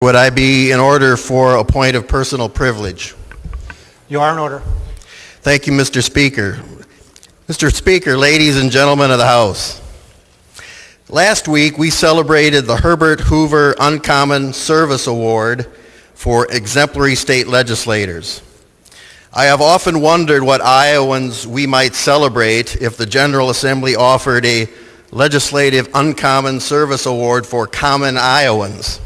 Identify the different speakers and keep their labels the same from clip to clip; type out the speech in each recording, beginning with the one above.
Speaker 1: Would I be in order for a point of personal privilege?
Speaker 2: You are in order.
Speaker 1: Thank you, Mr. Speaker. Mr. Speaker, ladies and gentlemen of the House. Last week, we celebrated the Herbert Hoover Uncommon Service Award for exemplary state legislators. I have often wondered what Iowans we might celebrate if the General Assembly offered a Legislative Uncommon Service Award for common Iowans.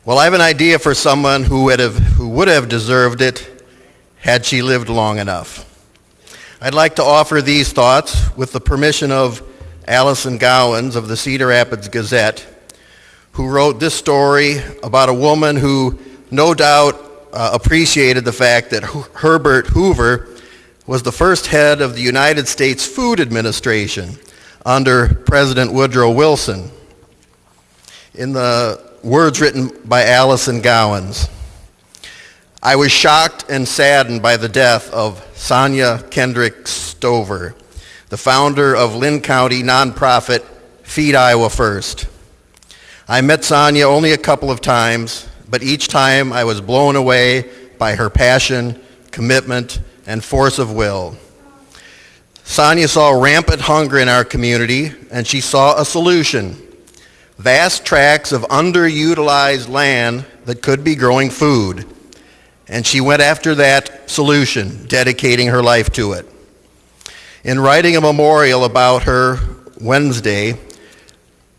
Speaker 1: Well, I have an idea for someone who would have deserved it had she lived long enough. I'd like to offer these thoughts with the permission of Alison Gowans of the Cedar Rapids Gazette, who wrote this story about a woman who no doubt appreciated the fact that Herbert Hoover was the first head of the United States Food Administration under President Woodrow Wilson. In the words written by Alison Gowans, I was shocked and saddened by the death of Sonia Kendrick Stover, the founder of Lynn County nonprofit Feed Iowa First. I met Sonia only a couple of times, but each time I was blown away by her passion, commitment, and force of will. Sonia saw rampant hunger in our community, and she saw a solution: vast tracts of underutilized land that could be growing food. And she went after that solution, dedicating her life to it. In writing a memorial about her Wednesday,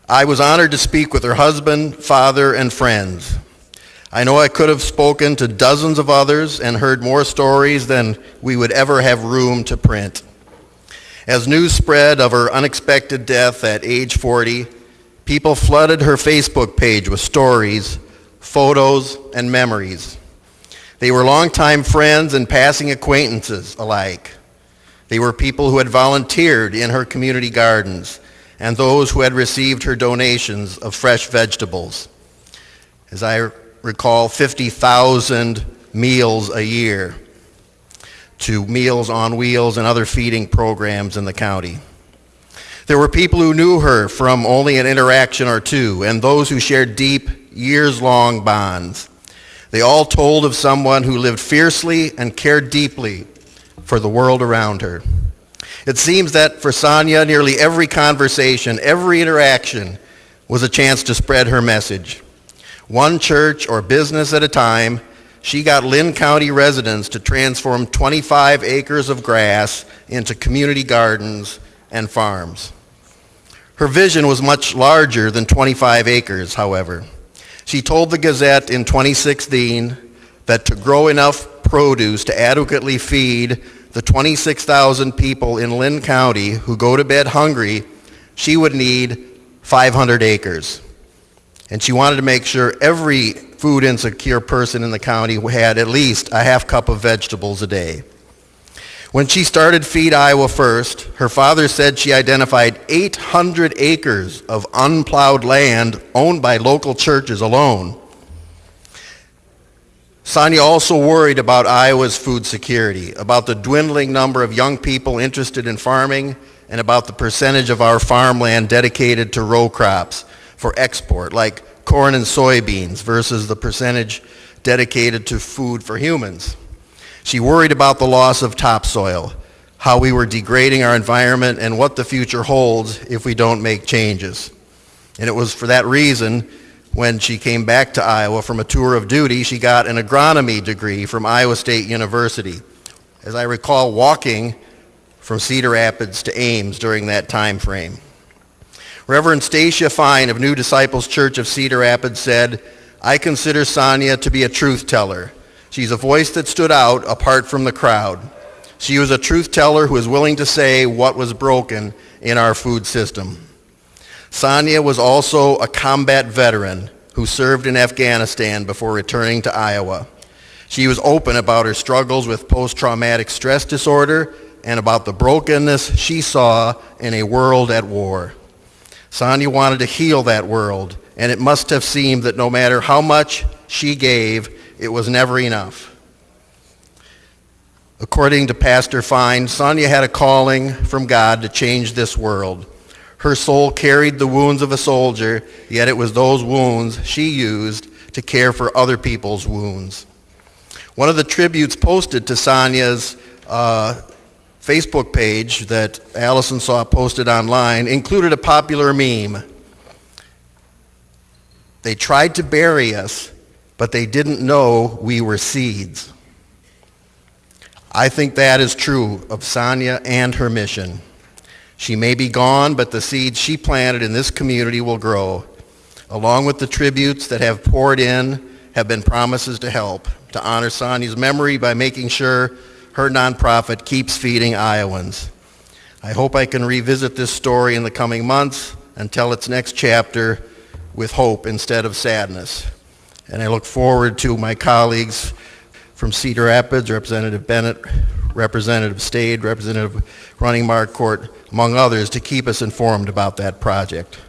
Speaker 1: I was honored to speak with her husband, father, and friends. I know I could have spoken to dozens of others and heard more stories than we would ever have room to print. As news spread of her unexpected death at age 40, people flooded her Facebook page with stories, photos, and memories. They were longtime friends and passing acquaintances alike. They were people who had volunteered in her community gardens and those who had received her donations of fresh vegetables. As I recall, 50,000 meals a year to Meals on Wheels and other feeding programs in the county. There were people who knew her from only an interaction or two, and those who shared deep, years-long bonds. They all told of someone who lived fiercely and cared deeply for the world around her. It seems that for Sonia, nearly every conversation, every interaction was a chance to spread her message. One church or business at a time, she got Lynn County residents to transform 25 acres of grass into community gardens and farms. Her vision was much larger than 25 acres, however. She told the Gazette in 2016 that to grow enough produce to adequately feed the 26,000 people in Lynn County who go to bed hungry, she would need 500 acres. And she wanted to make sure every food insecure person in the county had at least a half cup of vegetables a day. When she started Feed Iowa First, her father said she identified 800 acres of unplowed land owned by local churches alone. Sonia also worried about Iowa's food security, about the dwindling number of young people interested in farming, and about the percentage of our farmland dedicated to row crops for export, like corn and soybeans, versus the percentage dedicated to food for humans. She worried about the loss of topsoil, how we were degrading our environment, and what the future holds if we don't make changes. And it was for that reason, when she came back to Iowa from a tour of duty, she got an agronomy degree from Iowa State University. As I recall, walking from Cedar Rapids to Ames during that time frame. Reverend Stacia Fine of New Disciples Church of Cedar Rapids said, I consider Sonia to be a truth teller. She's a voice that stood out apart from the crowd. She was a truth teller who was willing to say what was broken in our food system. Sonia was also a combat veteran who served in Afghanistan before returning to Iowa. She was open about her struggles with post-traumatic stress disorder and about the brokenness she saw in a world at war. Sonia wanted to heal that world, and it must have seemed that no matter how much she gave, it was never enough. According to Pastor Fine, Sonia had a calling from God to change this world. Her soul carried the wounds of a soldier, yet it was those wounds she used to care for other people's wounds. One of the tributes posted to Sonia's Facebook page that Alison saw posted online included a popular meme. They tried to bury us, but they didn't know we were seeds. I think that is true of Sonia and her mission. She may be gone, but the seeds she planted in this community will grow. Along with the tributes that have poured in have been promises to help, to honor Sonia's memory by making sure her nonprofit keeps feeding Iowans. I hope I can revisit this story in the coming months and tell its next chapter with hope instead of sadness. And I look forward to my colleagues from Cedar Rapids, Representative Bennett, Representative Stade, Representative Running Marquardt, among others, to keep us informed about that project.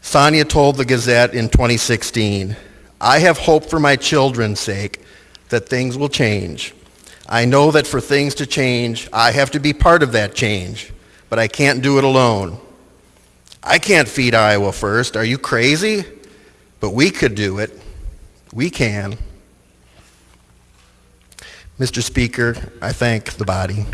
Speaker 1: Sonia told the Gazette in 2016, "I have hope for my children's sake that things will change. I know that for things to change, I have to be part of that change, but I can't do it alone. I can't feed Iowa first. Are you crazy? But we could do it. We can." Mr. Speaker, I thank the body.